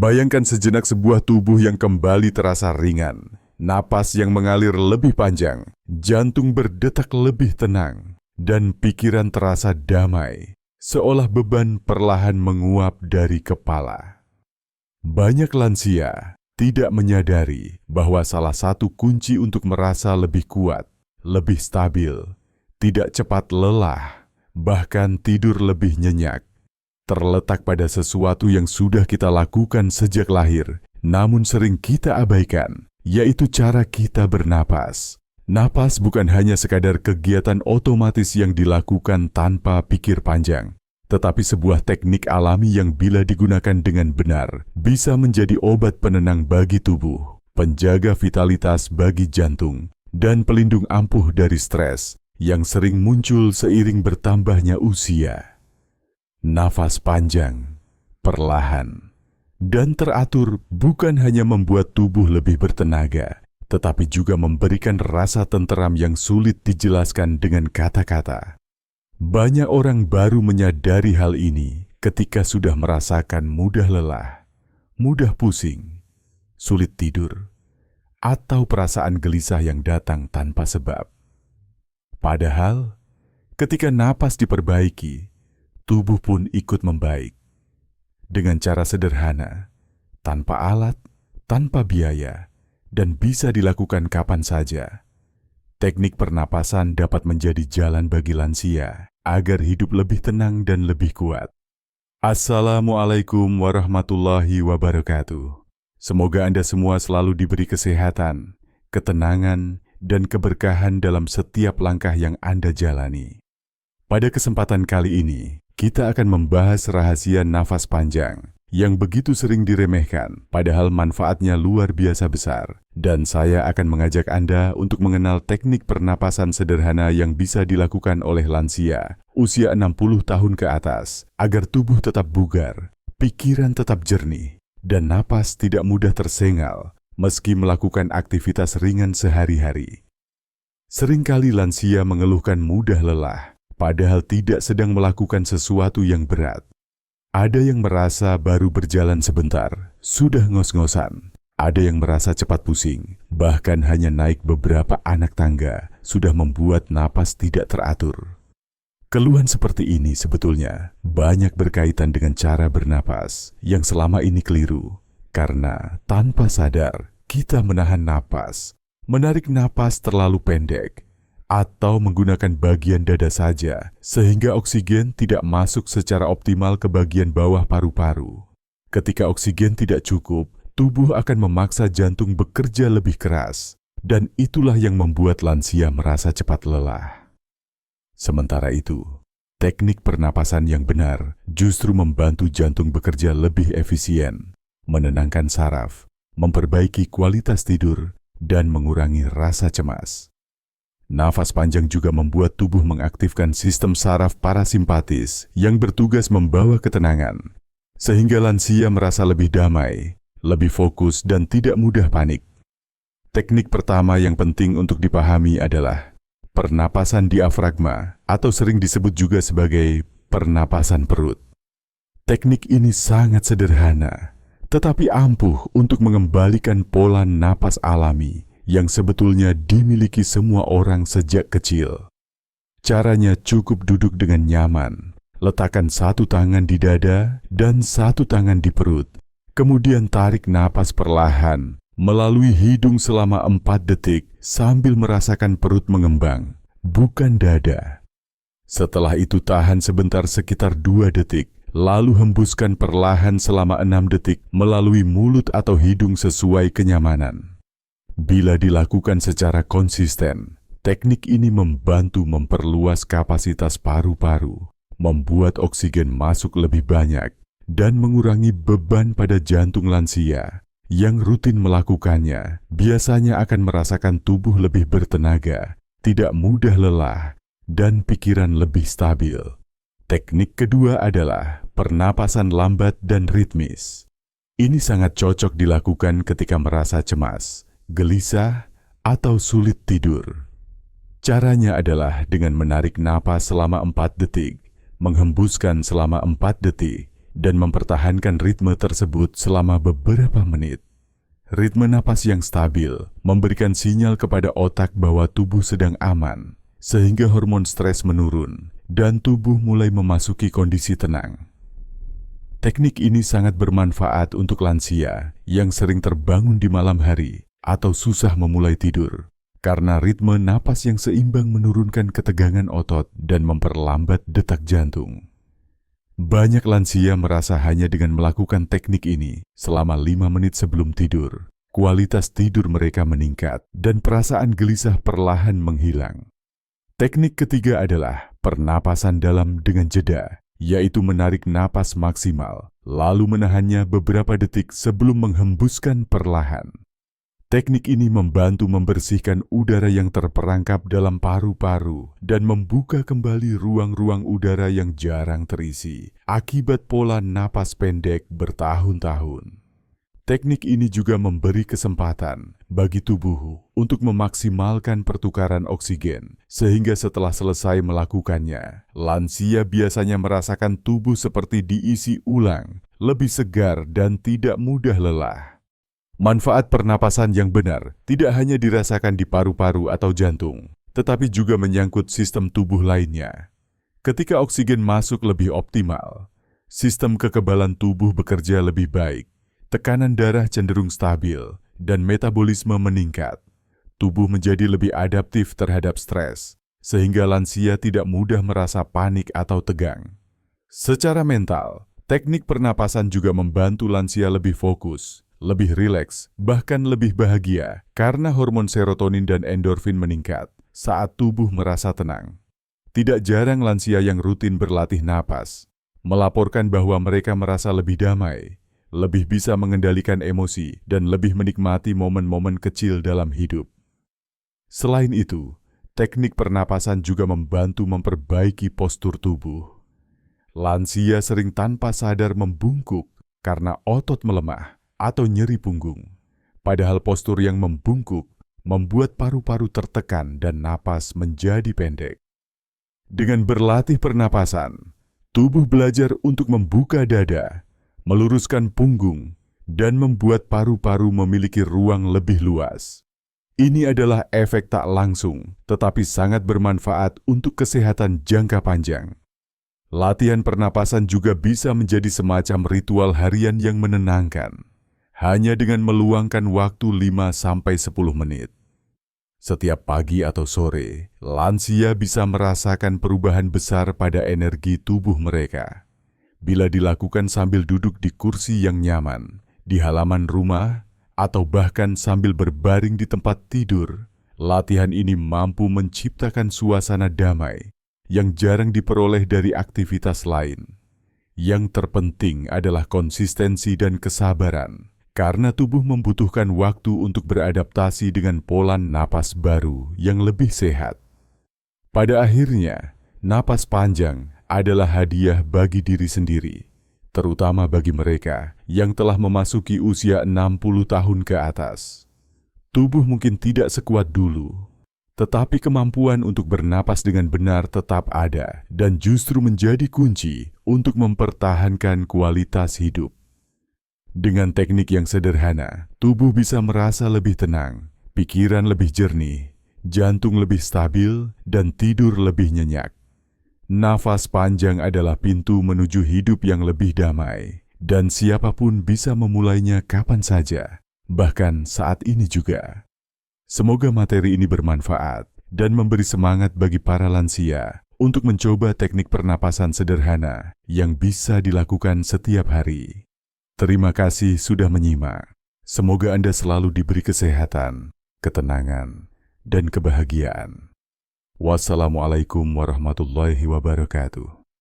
Bayangkan sejenak sebuah tubuh yang kembali terasa ringan, napas yang mengalir lebih panjang, jantung berdetak lebih tenang, dan pikiran terasa damai, seolah beban perlahan menguap dari kepala. Banyak lansia tidak menyadari bahwa salah satu kunci untuk merasa lebih kuat, lebih stabil, tidak cepat lelah, bahkan tidur lebih nyenyak, terletak pada sesuatu yang sudah kita lakukan sejak lahir, namun sering kita abaikan, yaitu cara kita bernapas. Napas bukan hanya sekadar kegiatan otomatis yang dilakukan tanpa pikir panjang, tetapi sebuah teknik alami yang bila digunakan dengan benar, bisa menjadi obat penenang bagi tubuh, penjaga vitalitas bagi jantung, dan pelindung ampuh dari stres yang sering muncul seiring bertambahnya usia. Nafas panjang, perlahan, dan teratur bukan hanya membuat tubuh lebih bertenaga, tetapi juga memberikan rasa tenteram yang sulit dijelaskan dengan kata-kata. Banyak orang baru menyadari hal ini ketika sudah merasakan mudah lelah, mudah pusing, sulit tidur, atau perasaan gelisah yang datang tanpa sebab. Padahal, ketika napas diperbaiki, tubuh pun ikut membaik. Dengan cara sederhana, tanpa alat, tanpa biaya, dan bisa dilakukan kapan saja. Teknik pernapasan dapat menjadi jalan bagi lansia agar hidup lebih tenang dan lebih kuat. Assalamualaikum warahmatullahi wabarakatuh. Semoga Anda semua selalu diberi kesehatan, ketenangan, dan keberkahan dalam setiap langkah yang Anda jalani. Pada kesempatan kali ini, kita akan membahas rahasia nafas panjang yang begitu sering diremehkan, padahal manfaatnya luar biasa besar. Dan saya akan mengajak Anda untuk mengenal teknik pernapasan sederhana yang bisa dilakukan oleh lansia usia 60 tahun ke atas, agar tubuh tetap bugar, pikiran tetap jernih, dan napas tidak mudah tersengal meski melakukan aktivitas ringan sehari-hari. Seringkali lansia mengeluhkan mudah lelah, padahal tidak sedang melakukan sesuatu yang berat. Ada yang merasa baru berjalan sebentar, sudah ngos-ngosan. Ada yang merasa cepat pusing, bahkan hanya naik beberapa anak tangga sudah membuat napas tidak teratur. Keluhan seperti ini sebetulnya banyak berkaitan dengan cara bernapas yang selama ini keliru. Karena tanpa sadar kita menahan napas, menarik napas terlalu pendek, atau menggunakan bagian dada saja sehingga oksigen tidak masuk secara optimal ke bagian bawah paru-paru. Ketika oksigen tidak cukup, tubuh akan memaksa jantung bekerja lebih keras, dan itulah yang membuat lansia merasa cepat lelah. Sementara itu, teknik pernapasan yang benar justru membantu jantung bekerja lebih efisien, menenangkan saraf, memperbaiki kualitas tidur, dan mengurangi rasa cemas. Nafas panjang juga membuat tubuh mengaktifkan sistem saraf parasimpatis yang bertugas membawa ketenangan, sehingga lansia merasa lebih damai, lebih fokus, dan tidak mudah panik. Teknik pertama yang penting untuk dipahami adalah pernapasan diafragma, atau sering disebut juga sebagai pernapasan perut. Teknik ini sangat sederhana, tetapi ampuh untuk mengembalikan pola napas alami yang sebetulnya dimiliki semua orang sejak kecil. Caranya cukup duduk dengan nyaman, letakkan satu tangan di dada dan satu tangan di perut. Kemudian tarik napas perlahan melalui hidung selama 4 detik sambil merasakan perut mengembang, bukan dada. Setelah itu tahan sebentar sekitar 2 detik, lalu hembuskan perlahan selama 6 detik melalui mulut atau hidung sesuai kenyamanan. Bila dilakukan secara konsisten, teknik ini membantu memperluas kapasitas paru-paru, membuat oksigen masuk lebih banyak, dan mengurangi beban pada jantung lansia. Yang rutin melakukannya biasanya akan merasakan tubuh lebih bertenaga, tidak mudah lelah, dan pikiran lebih stabil. Teknik kedua adalah pernapasan lambat dan ritmis. Ini sangat cocok dilakukan ketika merasa cemas, gelisah, atau sulit tidur. Caranya adalah dengan menarik napas selama 4 detik, menghembuskan selama 4 detik, dan mempertahankan ritme tersebut selama beberapa menit. Ritme napas yang stabil memberikan sinyal kepada otak bahwa tubuh sedang aman, sehingga hormon stres menurun dan tubuh mulai memasuki kondisi tenang. Teknik ini sangat bermanfaat untuk lansia yang sering terbangun di malam hari atau susah memulai tidur, karena ritme napas yang seimbang menurunkan ketegangan otot dan memperlambat detak jantung. Banyak lansia merasa hanya dengan melakukan teknik ini selama 5 menit sebelum tidur, kualitas tidur mereka meningkat dan perasaan gelisah perlahan menghilang. Teknik ketiga adalah pernapasan dalam dengan jeda, yaitu menarik napas maksimal, lalu menahannya beberapa detik sebelum menghembuskan perlahan. Teknik ini membantu membersihkan udara yang terperangkap dalam paru-paru dan membuka kembali ruang-ruang udara yang jarang terisi akibat pola napas pendek bertahun-tahun. Teknik ini juga memberi kesempatan bagi tubuh untuk memaksimalkan pertukaran oksigen, sehingga setelah selesai melakukannya, lansia biasanya merasakan tubuh seperti diisi ulang, lebih segar dan tidak mudah lelah. Manfaat pernapasan yang benar tidak hanya dirasakan di paru-paru atau jantung, tetapi juga menyangkut sistem tubuh lainnya. Ketika oksigen masuk lebih optimal, sistem kekebalan tubuh bekerja lebih baik, tekanan darah cenderung stabil, dan metabolisme meningkat. Tubuh menjadi lebih adaptif terhadap stres, sehingga lansia tidak mudah merasa panik atau tegang. Secara mental, teknik pernapasan juga membantu lansia lebih fokus, lebih rileks, bahkan lebih bahagia karena hormon serotonin dan endorfin meningkat saat tubuh merasa tenang. Tidak jarang lansia yang rutin berlatih napas melaporkan bahwa mereka merasa lebih damai, lebih bisa mengendalikan emosi, dan lebih menikmati momen-momen kecil dalam hidup. Selain itu, teknik pernapasan juga membantu memperbaiki postur tubuh. Lansia sering tanpa sadar membungkuk karena otot melemah atau nyeri punggung. Padahal postur yang membungkuk membuat paru-paru tertekan dan napas menjadi pendek. Dengan berlatih pernapasan, tubuh belajar untuk membuka dada, meluruskan punggung, dan membuat paru-paru memiliki ruang lebih luas. Ini adalah efek tak langsung, tetapi sangat bermanfaat untuk kesehatan jangka panjang. Latihan pernapasan juga bisa menjadi semacam ritual harian yang menenangkan, hanya dengan meluangkan waktu 5-10 menit. Setiap pagi atau sore, lansia bisa merasakan perubahan besar pada energi tubuh mereka. Bila dilakukan sambil duduk di kursi yang nyaman, di halaman rumah, atau bahkan sambil berbaring di tempat tidur, latihan ini mampu menciptakan suasana damai yang jarang diperoleh dari aktivitas lain. Yang terpenting adalah konsistensi dan kesabaran, karena tubuh membutuhkan waktu untuk beradaptasi dengan pola napas baru yang lebih sehat. Pada akhirnya, napas panjang adalah hadiah bagi diri sendiri, terutama bagi mereka yang telah memasuki usia 60 tahun ke atas. Tubuh mungkin tidak sekuat dulu, tetapi kemampuan untuk bernapas dengan benar tetap ada dan justru menjadi kunci untuk mempertahankan kualitas hidup. Dengan teknik yang sederhana, tubuh bisa merasa lebih tenang, pikiran lebih jernih, jantung lebih stabil, dan tidur lebih nyenyak. Nafas panjang adalah pintu menuju hidup yang lebih damai, dan siapapun bisa memulainya kapan saja, bahkan saat ini juga. Semoga materi ini bermanfaat dan memberi semangat bagi para lansia untuk mencoba teknik pernapasan sederhana yang bisa dilakukan setiap hari. Terima kasih sudah menyimak. Semoga Anda selalu diberi kesehatan, ketenangan, dan kebahagiaan. Wassalamualaikum warahmatullahi wabarakatuh.